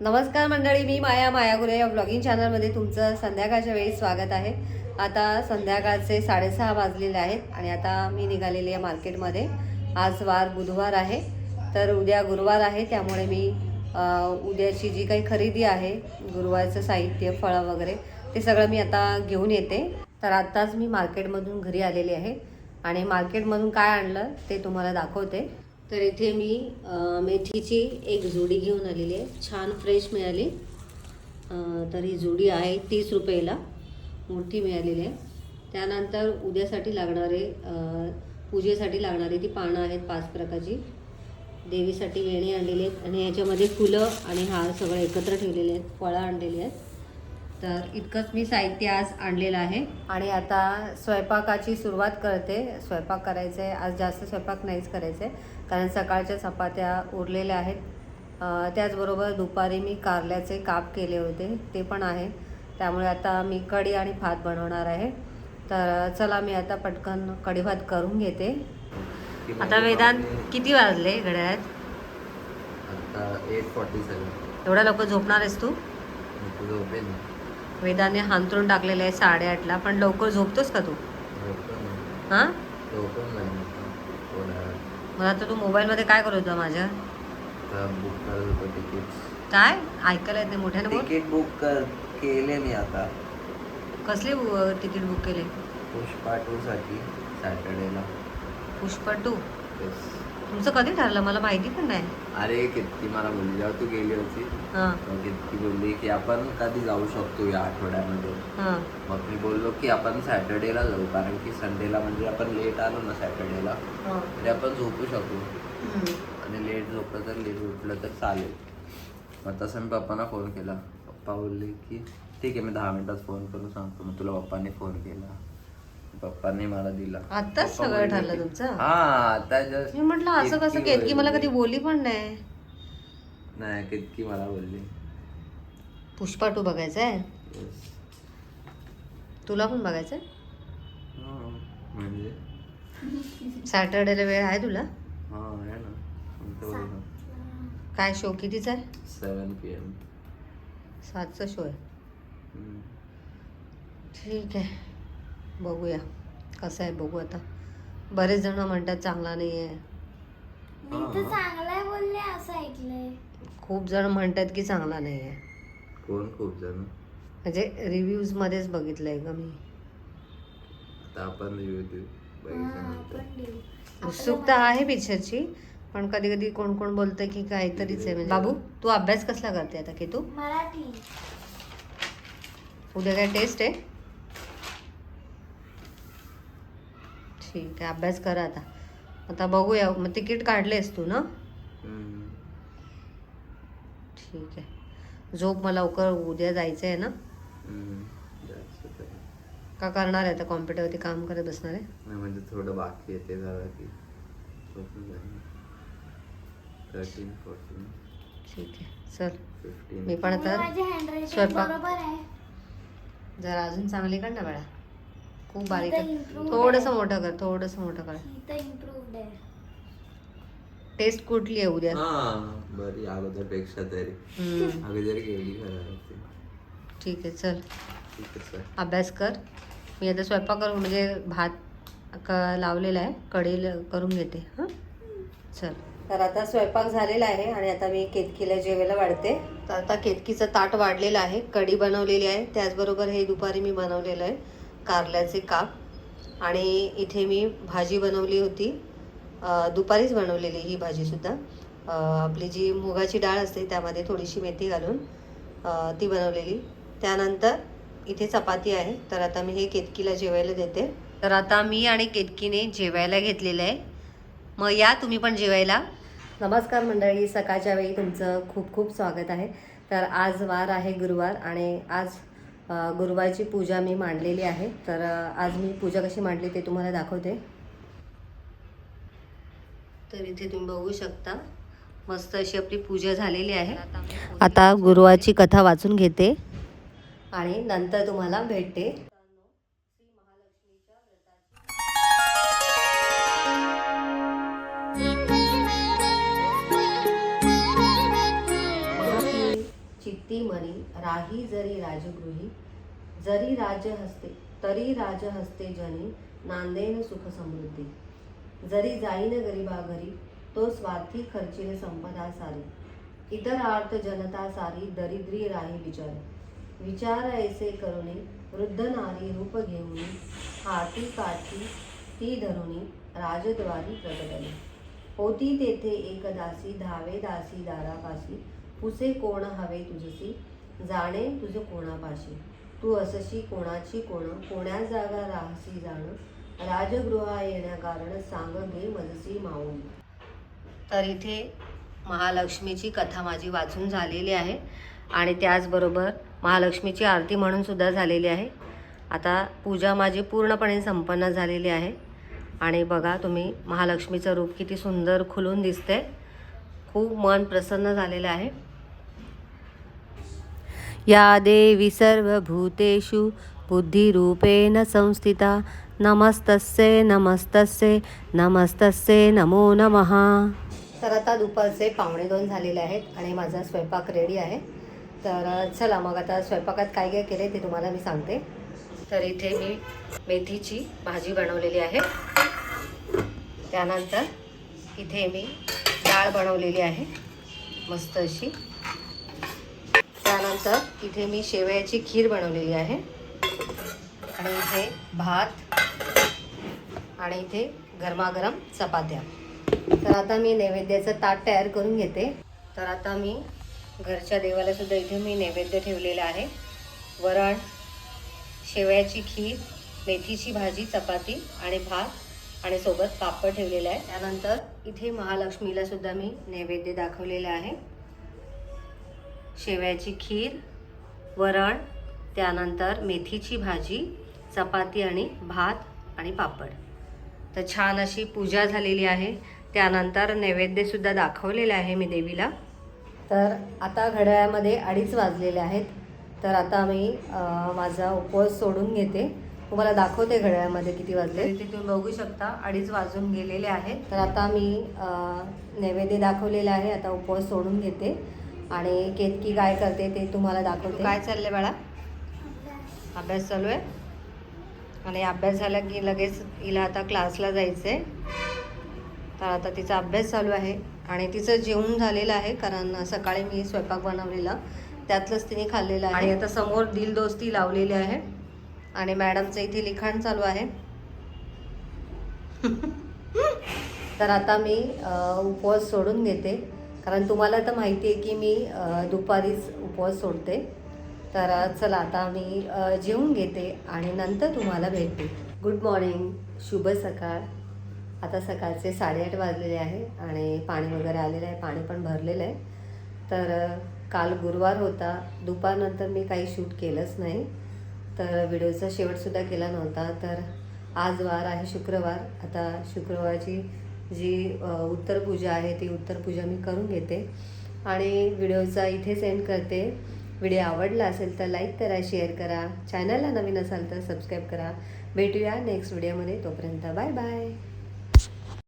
नमस्कार मंडळी, मी माया गुरे या ब्लॉगिंग चॅनलमध्ये तुमचं संध्याकाळच्या वेळी स्वागत आहे. आता संध्याकाळचे 6:30 वाजलेले आहेत आणि आता मी निघालेली आहे मार्केटमध्ये. आज वार बुधवार आहे, तर उद्या गुरुवार आहे, त्यामुळे मी उद्याची जी काही खरेदी आहे, गुरुवारचं साहित्य, फळं वगैरे ते सगळं मी आता घेऊन येते. तर आत्ताच मी मार्केटमधून घरी आलेली आहे आणि मार्केटमधून काय आणलं ते तुम्हाला दाखवते. तर इथे मी मेथीची एक जोडी घेऊन आलेली आहे, छान फ्रेश मिळाली. तर ही जोडी आहे 30 रुपयाला, मोठी मिळालेली आहे. त्यानंतर उद्यासाठी लागणारे पूजेसाठी लागणारी ती पानं आहेत 5 प्रकारची. देवीसाठी वेणी आणलेली आहेत आणि याच्यामध्ये फुलं आणि हार सगळं एकत्र ठेवलेले आहेत, फळं आणलेली आहेत. तर इतकंच मी साहित्य आज आणलेलं आहे आणि आता स्वयंपाकाची सुरुवात करते. स्वयंपाक करायचं आहे आज, जास्त स्वयंपाक नाहीच करायचं आहे कारण सकाळच्या चपात्या उरलेल्या आहेत. त्याचबरोबर दुपारी मी कारल्याचे काप केले होते, ते पण आहे. त्यामुळे आता मी कढी आणि भात बनवणार आहे. तर चला मी आता पटकन कढी भात करून घेते. आता वेदांत किती वाजले घड्याळात? आता 8:47. एवढा लवकर झोपणार आहेस तू? झोपेन. वेदाने हांतरून टाकलेले आहे 8:30ला, पण लवकर झोपतोस का तू? हां, मला तर तू मोबाईलमध्ये काय करत होता माझ्या? बुक करत होतो तिकीट. काय ऐकायला येत नाही, मोठ्याने बोल. तिकीट बुक केले मी आता. कसली तिकीट बुक केले? पुष्पा 2 साठी सॅटर्डेला. पुष्पा 2? तुमचं कधी ठरलं? मला माहिती पण नाही. अरे किती मला बोलली जेव्हा तू गेली होती, हां किती बोलली की आपण कधी जाऊ शकतो या आठवड्यामध्ये. हां मग मी बोललो की आपण सॅटर्डेला जाऊ, कारण की संडेला म्हणजे आपण लेट आलो ना सॅटर्डेला म्हणजे आपण झोपू शकू आणि लेट झोपलं तर लेट उठलं तर चालेल. मग तसं मी पप्पांना फोन केला. पप्पा बोलले की ठीक आहे, मी 10 मिनिटात फोन करून सांगतो. मग तुला पप्पांनी फोन केला, पप्पांनी मला दिला. आत्ताच सगळं ठरलं तुमचं? हा, आता जस्ट. मी म्हटलं असं कसं, केतकी मला कधी बोलली पण नाही. नाही, केतकी मला बोलली पुष्पा 2 बघायचं आहे. तुला पण बघायचं आहे? म्हणजे सॅटर्डेला वेळ आहे तुला? हा आहे ना. काय शो कितीचा आहे? 7 PM. 7चा शो आहे. ठीक आहे, बघूया कसं आहे, बघू आता. बरेच जण म्हणतात चांगला नाही आहे. मी तर चांगला बोलले असं ऐकलंय. खूप जण म्हणतात की चांगला नाही आहे. कोण? खूप जण म्हणजे रिव्ह्यूज मध्येच बघितलंय का मी. आता आपण रिव्ह्यू देऊ, बघितलं. उत्सुकता आहे पिक्चरची, पण कधी कधी कोण कोण बोलतंय की काहीतरीच आहे. म्हणजे बाबू, तू अभ्यास कसला करते आता की तू? मराठी. उद्या काय टेस्ट आहे? ठीक आहे, अभ्यास करा आता. आता बघूया. मग तिकीट काढलेस तू ना? ठीक आहे, झोप. मला लवकर उद्या जायचं आहे ना. का करणार आहे आता? कॉम्प्युटरवरती काम करत बसणार आहे? नाही, म्हणजे थोडं बाकी आहे ते झालं की 13, 14. ठीक आहे, चल. 15. मी पण आता माझी हँडरायटिंग स्वयंपाक बरोबर आहे. जरा अजून चांगली कर ना बाळा. खूप बारीक इथं आहे. improved थोडंसं आहे. मोठं कर, थोडंसं मोठं कर. ही तर इम्प्रूव्ड आहे. टेस्ट कुठली आहे उद्या? हा, बरी अगोदरपेक्षा तरी. अगोदर गेली खरं. ठीक आहे, चल ठीक आहे सर. अभ्यास कर. मी आता स्वयंपाक करून म्हणजे भात लावलेला आहे, कढी करून घेते. हां, चल. तर आता स्वयंपाक झालेला आहे आणि आता मी केतकीला जेवायला वाढते. तर आता केतकीचं ताट वाढलेलं आहे, कढी बनवलेली आहे. त्याचबरोबर हे दुपारी मी बनवलेलं आहे कारल्याचे काप. आणि इथे मी भाजी बनवली होती, दुपारीच बनवलेली ही भाजीसुद्धा. आपली जी मुगाची डाळ असते त्यामध्ये थोडीशी मेथी घालून ती बनवलेली. त्यानंतर इथे चपाती आहे. तर आता मी हे केतकीला जेवायला देते. तर आता मी आणि केतकीने जेवायला घेतलेलं आहे. मग या तुम्ही पण जेवायला. नमस्कार मंडळी, सकाळच्या वेळी तुमचं खूप खूप स्वागत आहे. तर आज वार आहे गुरुवार आणि आज गुरुवारची पूजा मी मांडलेली आहे. तर आज मी पूजा कशी मांडली ते तुम्हाला दाखवते. तर इथे तुम्ही बघू शकता, मस्त अशी आपली पूजा झालेली आहे. आता गुरुवारची कथा वाचून घेते आणि नंतर तुम्हाला भेटते. चित्ती मनी राही जरी राजगृही जरी राज्य हस्ते तरी राजहस्ते जनी नांदेन सुख समृद्धी जरी जाईन गरीबा घरी तो स्वार्थी खर्चिले संपदा सारी इतर आर्थ जनता सारी दरिद्री राही विचार ऐसे करुणी वृद्ध नारी रूप घेऊनी हाती काठी ती धरुणी राजद्वारी प्रगटली होती तेथे एक दासी धावे दासी दारापाशी पुसे कोण हवे तुझसी जाणे तुझ कोणापाशी तू असशी कोणाची कोण्या जागा राहसी जाण राजगृहा येण्या कारण सांग गे मजसी माऊन. तर इथे महालक्ष्मीची कथा माझी वाचून झालेली आहे आणि त्याचबरोबर महालक्ष्मीची आरती म्हणून सुद्धा झालेली आहे. आता पूजा माझी पूर्णपणे संपन्न झालेली आहे आणि बघा तुम्ही महालक्ष्मीचं रूप किती सुंदर खुलून दिसते. खूप मन प्रसन्न झालेलं आहे. या देवी सर्वभूतेषु बुद्धिरूपेण संस्थिता नमस्तस्ये नमस्तस्ये नमस्तस्ये नमो नमः. तर आता दुपारचे 1:45 झालेले आहेत आणि माझा स्वयंपाक रेडी आहे. तर चला मग आता स्वयंपाकात काय काय केले ते तुम्हाला मी सांगते. तर इथे मी मेथीची भाजी बनवलेली आहे. त्यानंतर इथे मी डाळ बनवलेली आहे मस्त अशी. त्यानंतर इथे मी शेवयाची खीर बनवलेली आहे आणि इथे भात आणि इथे गरमागरम चपात्या. तर आता मी नैवेद्याचं ताट तयार करून घेते. तर आता मी घरच्या देवाला सुद्धा इथे मी नैवेद्य ठेवलेला आहे. वरण, शेवयाची खीर, मेथीची भाजी, चपाती आणि भात आणि सोबत पापड ठेवलेला आहे. त्यानंतर इथे महालक्ष्मीला सुद्धा मी नैवेद्य दाखवलेला आहे. शेवयाची खीर, वरण, त्यानंतर मेथीची भाजी, चपाती आणि भात आणि पापड. तर छान अशी पूजा झालेली आहे. त्यानंतर नैवेद्यसुद्धा दाखवलेलं आहे मी देवीला. तर आता घड्याळामध्ये 2:30 वाजलेले आहेत. तर आता मी माझा उपवास सोडून घेते. तुम्हाला दाखवते घड्याळामध्ये किती वाजले. ते तुम्ही बघू शकता 2:30 वाजून गेलेले आहेत. तर आता मी नैवेद्य दाखवलेला आहे. आता उपवास सोडून घेते आणि केतकी काय करते ते तुम्हाला दाखवते. काय चाललंय बाळा? अभ्यास चालू आहे आणि अभ्यास झाला की लगेच हिला आता क्लासला जायचं आहे. तर आता तिचा अभ्यास चालू आहे आणि तिचं जेवण झालेलं आहे कारण सकाळी मी स्वयंपाक बनवलेला त्यातलंच तिने खाल्लेलं आहे. आणि आता समोर दिलदोस्ती लावलेली आहे आणि मॅडमचं इथे लिखाण चालू आहे. तर आता मी उपवास सोडून घेते कारण तुम्हाला तर माहिती आहे की मी दुपारीच उपवास सोडते. तर चला आता मी जेवून घेते आणि नंतर तुम्हाला भेटते. गुड मॉर्निंग, शुभ सकाळ. आता सकाळचे 8:30 वाजलेले आहे आणि पाणी वगैरे आलेलं आहे, पाणी पण भरलेलं आहे. तर काल गुरुवार होता, दुपारनंतर मी काही शूट केलंच नाही, तर व्हिडिओचा शेवटसुद्धा केला नव्हता. तर आज वार आहे शुक्रवार. आता शुक्रवारची जी उत्तर पूजा आहे ती उत्तर पूजा मी करून घेते आणि व्हिडिओचा इथेच एंड करते. व्हिडिओ आवडला असेल तर लाईक करा, शेअर करा, चॅनलला नवीन असाल तर सबस्क्राईब करा. भेटूया नेक्स्ट व्हिडिओमध्ये. तोपर्यंत बाय बाय.